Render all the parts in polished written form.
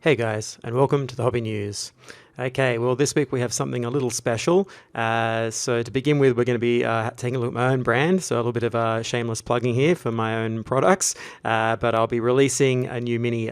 Hey guys, and welcome to the Hobby News. Okay, well this week we have something a little special. So to begin with, we're going to be taking a look at my own brand, so a little bit of shameless plugging here for my own products, but I'll be releasing a new mini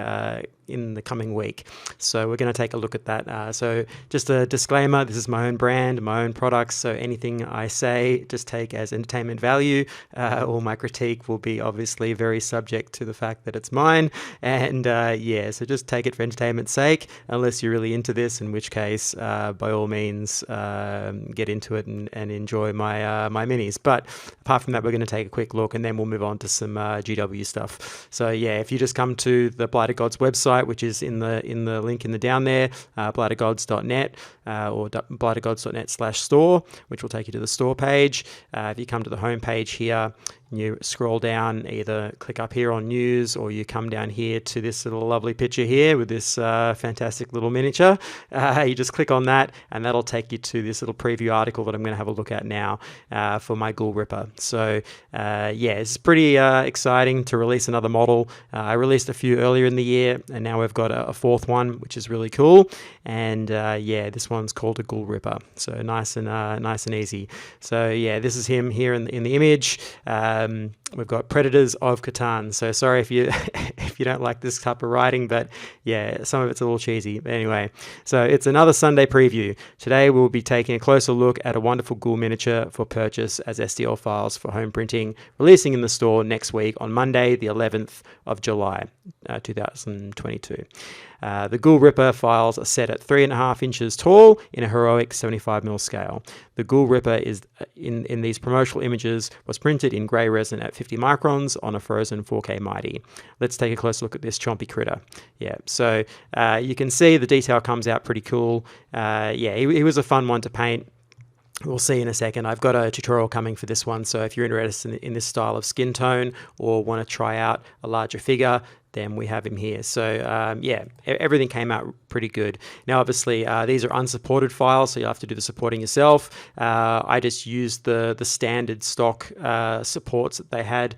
in the coming week. So we're going to take a look at that. So just a disclaimer, this is my own brand, my own products, so anything I say just take as entertainment value. All my critique will be obviously very subject to the fact that it's mine, and yeah, so just take it for entertainment's sake, unless you're really into this, in which case by all means get into it and enjoy my my minis. But apart from that, we're going to take a quick look and then we'll move on to some GW stuff. So yeah, if you just come to the Blight of Gods website, which is in the link in the down there, blightofgods.net or blightofgods.net/store, which will take you to the store page. If you come to the home page here, you scroll down, either click up here on news, or you come down here to this little lovely picture here with this fantastic little miniature. You just click on that and that'll take you to this little preview article that I'm going to have a look at now for my Ghoul Ripper. So yeah, it's pretty exciting to release another model. I released a few earlier in the year, and now we've got a fourth one, which is really cool. And yeah, this one's called a Ghoul Ripper, so nice and easy. So yeah, this is him here in the image. We've got Predators of Catan. So sorry if you if you don't like this type of writing, but yeah, some of it's a little cheesy. But anyway, so it's another Sunday preview. Today we'll be taking a closer look at a wonderful ghoul miniature for purchase as STL files for home printing, releasing in the store next week on Monday, the 11th of July, 2022. The Ghoul Ripper files are set at 3.5 inches tall in a heroic 75mm scale. The Ghoul Ripper is in these promotional images was printed in grey resin at 50 microns on a frozen 4K Mighty. Let's take a close look at this chompy critter. Yeah, so you can see the detail comes out pretty cool. Yeah, he was a fun one to paint. We'll see in a second. I've got a tutorial coming for this one, so if you're interested in this style of skin tone or want to try out a larger figure, then we have him here. So yeah, everything came out pretty good. Now obviously these are unsupported files, so you'll have to do the supporting yourself. I just used the standard stock supports that they had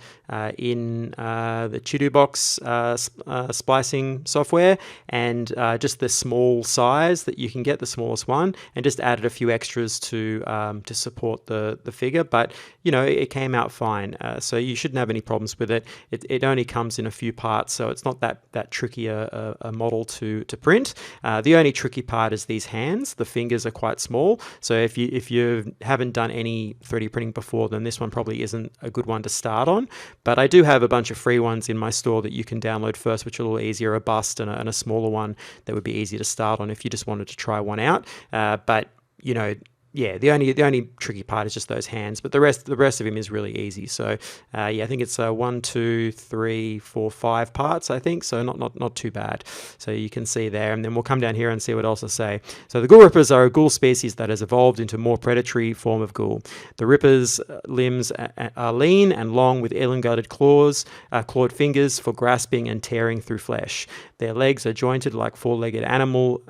in the to-do box splicing software, and just the small size that you can get, the smallest one, and just added a few extras to support the figure. But you know, it came out fine, so you shouldn't have any problems with it. It only comes in a few parts, so it's not that tricky a model to print. The only tricky part is these hands. The fingers are quite small, so if you haven't done any 3D printing before, then this one probably isn't a good one to start on. But I do have a bunch of free ones in my store that you can download first, which are a little easier, a bust and a smaller one that would be easy to start on if you just wanted to try one out. But you know, yeah, the only tricky part is just those hands, but the rest of him is really easy. So yeah, I think it's 1, 2, 3, 4, 5 parts, I think. So not too bad. So you can see there, and then we'll come down here and see what else I say. So the Ghoul Rippers are a ghoul species that has evolved into a more predatory form of ghoul. The Ripper's limbs are lean and long, with elongated claws, clawed fingers for grasping and tearing through flesh. Their legs are jointed like four-legged animal,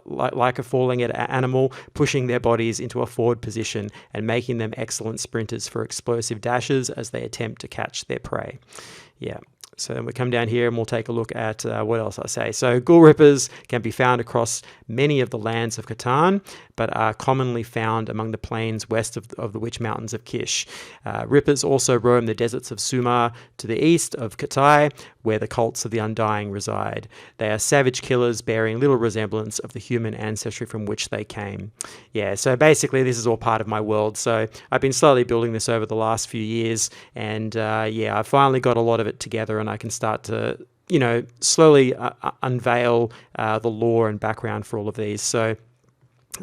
like a four-legged animal, pushing their bodies into a forward position and making them excellent sprinters for explosive dashes as they attempt to catch their prey. Yeah. So then we come down here and we'll take a look at what else I say. So Ghoul Rippers can be found across many of the lands of Catan, but are commonly found among the plains west of the Witch Mountains of Kish. Rippers also roam the deserts of Sumar to the east of Katai, where the cults of the Undying reside. They are savage killers bearing little resemblance of the human ancestry from which they came. Yeah, so basically this is all part of my world. So I've been slowly building this over the last few years, and yeah, I finally got a lot of it together, and I can start to, you know, slowly unveil the lore and background for all of these. So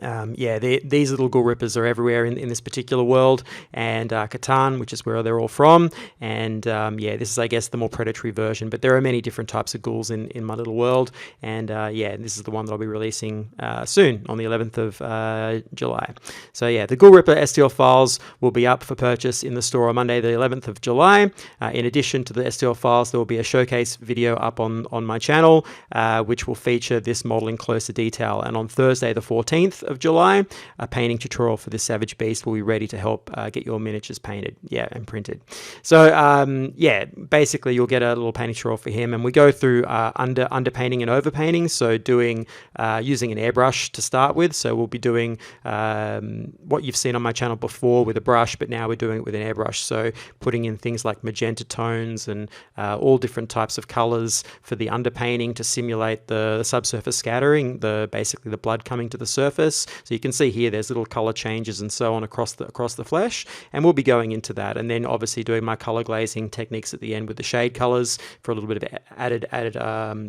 yeah, these little Ghoul Rippers are everywhere in this particular world, and Catan, which is where they're all from, and yeah, this is, I guess, the more predatory version, but there are many different types of ghouls in my little world, and yeah, this is the one that I'll be releasing soon, on the 11th of July. So yeah, the Ghoul Ripper STL files will be up for purchase in the store on Monday, the 11th of July. In addition to the STL files, there will be a showcase video up on my channel, which will feature this model in closer detail, and on Thursday the 14th, 5th of July, a painting tutorial for this Savage Beast will be ready to help get your miniatures painted, and printed. So basically you'll get a little painting tutorial for him, and we go through underpainting and overpainting. So doing using an airbrush to start with. So we'll be doing what you've seen on my channel before with a brush, but now we're doing it with an airbrush. So putting in things like magenta tones and all different types of colors for the underpainting to simulate the subsurface scattering, basically the blood coming to the surface. So you can see here there's little color changes and so on across the flesh, and we'll be going into that, and then obviously doing my color glazing techniques at the end with the shade colors for a little bit of added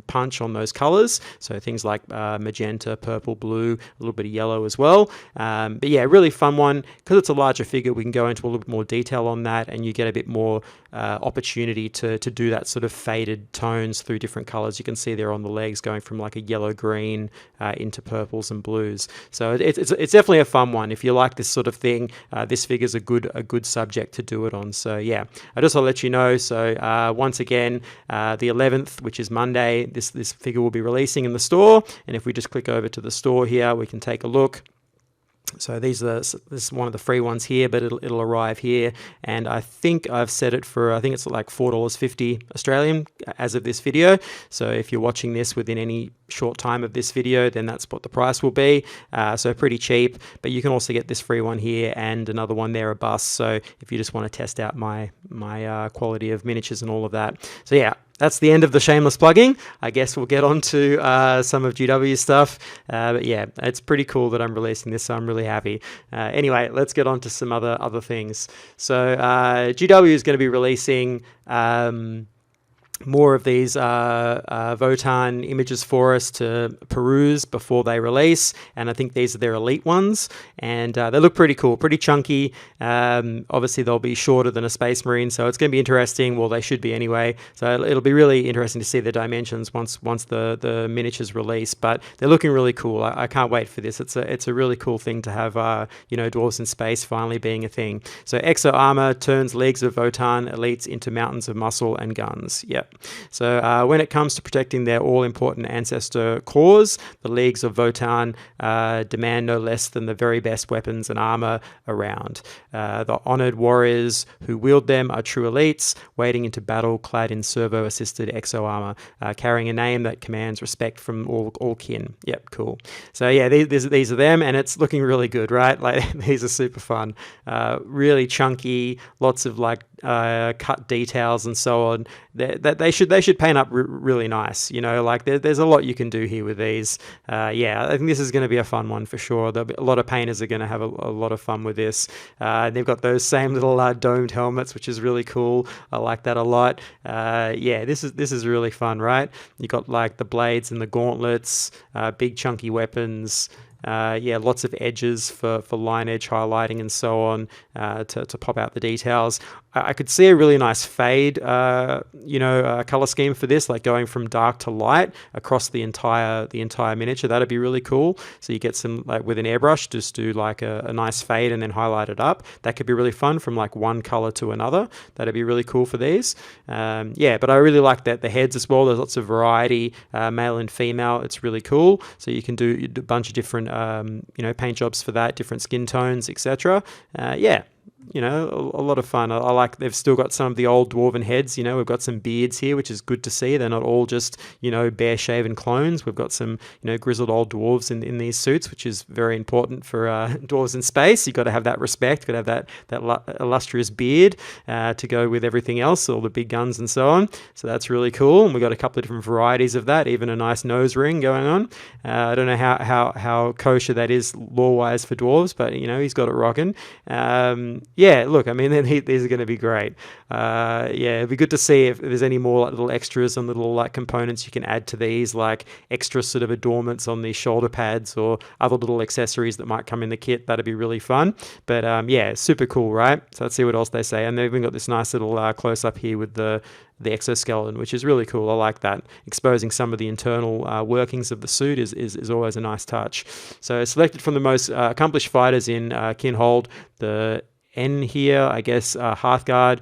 punch on those colors. So things like magenta, purple, blue, a little bit of yellow as well. But yeah, really fun one. Because it's a larger figure, we can go into a little bit more detail on that, and you get a bit more opportunity to do that sort of faded tones through different colors. You can see there on the legs going from like a yellow green into purples and blues. So it's definitely a fun one. If you like this sort of thing, this figure's a good subject to do it on. So yeah, I just want to let you know. So once again, the 11th, which is Monday, this figure will be releasing in the store. And if we just click over to the store here, we can take a look. So this is one of the free ones here, but it'll arrive here, and I think I've set it for, I think it's like $4.50 Australian as of this video. So if you're watching this within any short time of this video, then that's what the price will be. So pretty cheap, but you can also get this free one here and another one there, a bust. So if you just want to test out my quality of miniatures and all of that. So yeah, that's the end of the shameless plugging. I guess we'll get on to some of GW's stuff. But yeah, it's pretty cool that I'm releasing this, so I'm really happy. Anyway, let's get on to some other things. So GW is going to be releasing more of these Votann images for us to peruse before they release, and I think these are their elite ones, and they look pretty cool, pretty chunky. Obviously they'll be shorter than a Space Marine, so it's going to be interesting. Well, they should be anyway, so it'll be really interesting to see the dimensions once the miniatures release, but they're looking really cool. I can't wait for this. It's a really cool thing to have dwarves in space finally being a thing. So exo armor turns leagues of Votann elites into mountains of muscle and guns. Yep. So when it comes to protecting their all-important ancestor cause, the leagues of Votann demand no less than the very best weapons and armor around. The honored warriors who wield them are true elites, wading into battle clad in servo-assisted exo armor, carrying a name that commands respect from all kin. Yep, cool. So yeah, these are them, and it's looking really good, right? Like these are super fun, really chunky, lots of like cut details and so on. They should paint up really nice. Like there's a lot you can do here with these. Yeah, I think this is going to be a fun one for sure. A lot of painters are going to have a lot of fun with this. They've got those same little domed helmets, which is really cool. I like that a lot. Yeah, this is really fun, right? You got like the blades and the gauntlets, big chunky weapons. Yeah, lots of edges for line edge highlighting and so on to pop out the details. I could see a really nice fade, color scheme for this, like going from dark to light across the entire miniature. That'd be really cool. So you get some, like with an airbrush, just do like a nice fade and then highlight it up. That could be really fun from like one color to another. That'd be really cool for these. Yeah, but I really like that the heads as well. There's lots of variety, male and female. It's really cool. So you can do a bunch of different paint jobs for that, different skin tones, etc. Yeah, a lot of fun. I like they've still got some of the old dwarven heads. We've got some beards here, which is good to see. They're not all just bare shaven clones. We've got some grizzled old dwarves in these suits, which is very important for dwarves in space. You've got to have that respect. Got to have that illustrious beard to go with everything else, all the big guns and so on. So that's really cool. And we've got a couple of different varieties of that. Even a nice nose ring going on. I don't know how kosher that is lore wise for dwarves, but he's got it rocking. Yeah, look, I mean, these are going to be great. Yeah, it'd be good to see if there's any more like little extras and little like components you can add to these, like extra sort of adornments on these shoulder pads or other little accessories that might come in the kit. That'd be really fun. But yeah, super cool, right? So let's see what else they say. And they've even got this nice little close up here with the exoskeleton, which is really cool. I like that. Exposing some of the internal workings of the suit is always a nice touch. So selected from the most accomplished fighters in Kinhold, the N here, I guess, Hearthguard,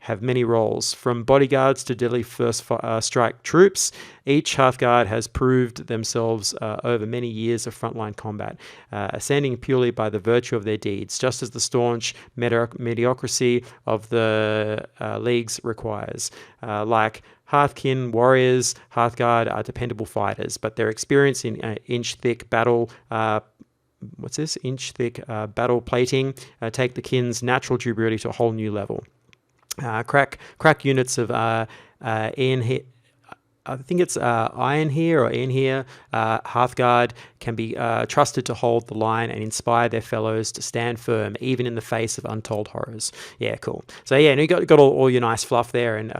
have many roles, from bodyguards to deadly first strike troops. Each Hearthguard has proved themselves over many years of frontline combat, ascending purely by the virtue of their deeds, just as the staunch mediocrity of the leagues requires. Like Hearthkin warriors, Hearthguard are dependable fighters, but their experience in inch-thick battle inch-thick battle plating take the kin's natural durability to a whole new level. Crack units of Iron I think it's Iron here or Iron here. Hearthguard can be trusted to hold the line and inspire their fellows to stand firm, even in the face of untold horrors. Yeah, cool. So yeah, and you got all your nice fluff there, and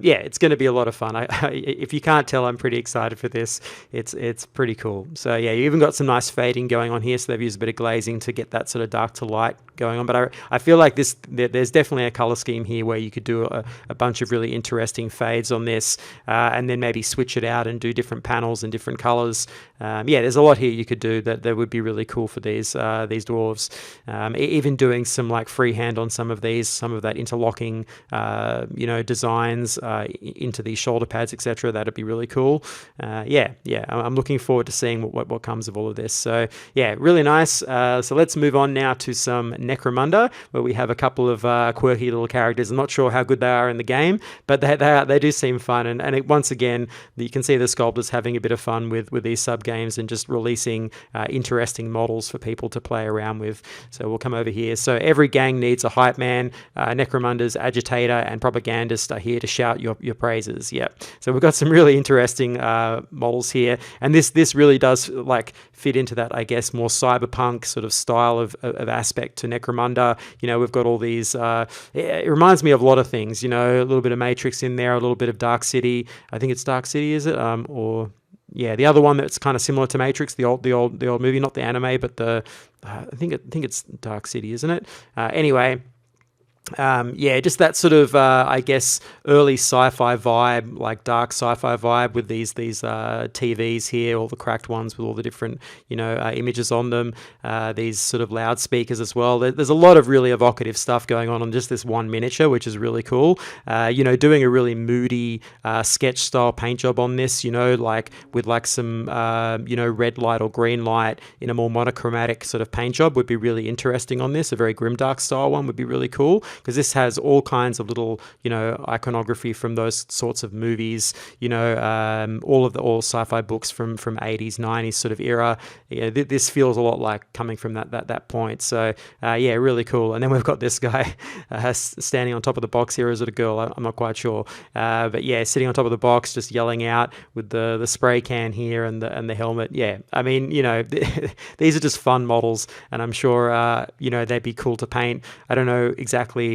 yeah, it's going to be a lot of fun. If you can't tell, I'm pretty excited for this. It's pretty cool. So yeah, you even got some nice fading going on here, so they've used a bit of glazing to get that sort of dark to light going on. But I feel like there's definitely a color scheme here where you could do a bunch of really interesting fades on this, and then maybe switch it out and do different panels and different colors. Yeah, there's a lot here you could do that would be really cool for these dwarves. Even doing some like freehand on some of that interlocking designs into these shoulder pads, etc. That'd be really cool. Yeah, I'm looking forward to seeing what comes of all of this. So yeah, really nice. So let's move on now to some Necromunda, where we have a couple of quirky little characters. I'm not sure how good they are in the game, but they do seem fun. And once again, you can see the sculptors having a bit of fun with these sub games and just releasing interesting models for people to play around with. So we'll come over here. So every gang needs a hype man. Necromunda's agitator and propagandist are here to shout your praises. Yeah. So we've got some really interesting models here, and this really does like fit into that, I guess, more cyberpunk sort of style of aspect to Necromunda. We've got all these. It reminds me of a lot of things. A little bit of Matrix in there, a little bit of Dark City. I think it's Dark City, is it? Or yeah, the other one that's kind of similar to Matrix, the old movie, not the anime, but I think it's Dark City, isn't it? Anyway. Yeah, just that sort of, I guess, early sci-fi vibe, like dark sci-fi vibe with these TVs here, all the cracked ones with all the different, images on them, these sort of loudspeakers as well. There's a lot of really evocative stuff going on just this one miniature, which is really cool. Doing a really moody sketch style paint job on this, like with like some, red light or green light in a more monochromatic sort of paint job would be really interesting on this. A very grimdark style one would be really cool, because this has all kinds of little, iconography from those sorts of movies, all sci-fi books from 80s, 90s sort of era. This feels a lot like coming from that point. So yeah, really cool. And then we've got this guy standing on top of the box here. Is it a girl? I'm not quite sure. But yeah, sitting on top of the box, just yelling out with the spray can here and the helmet. Yeah, I mean, these are just fun models, and I'm sure they'd be cool to paint. I don't know exactly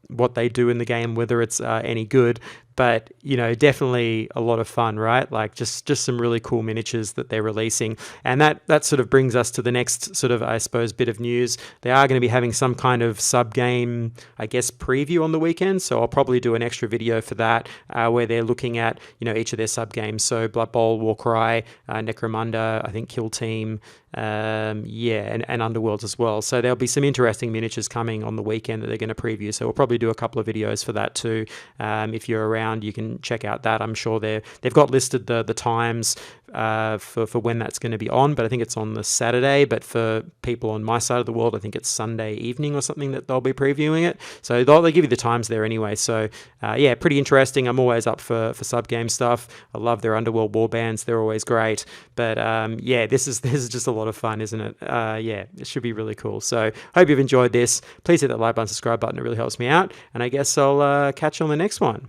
what they do in the game, whether it's any good, but definitely a lot of fun, right? Like just some really cool miniatures that they're releasing. And that sort of brings us to the next sort of, I suppose, bit of news. They are going to be having some kind of sub game, I guess, preview on the weekend, so I'll probably do an extra video for that, where they're looking at each of their sub games. So Blood Bowl, Warcry, Necromunda, I think Kill Team, and Underworlds as well. So there'll be some interesting miniatures coming on the weekend that they're going to preview. So we'll probably do a couple of videos for that too. If you're around, you can check out that. I'm sure they've got listed the times for when that's going to be on, but I think it's on the Saturday. But for people on my side of the world, I think it's Sunday evening or something that they'll be previewing it. So they'll give you the times there anyway. So yeah, pretty interesting. I'm always up for sub game stuff. I love their Underworld warbands; they're always great. But yeah, this is just a lot of fun, isn't it? Yeah, it should be really cool. So hope you've enjoyed this. Please hit that like button, subscribe button. It really helps me out. And I guess I'll catch you on the next one.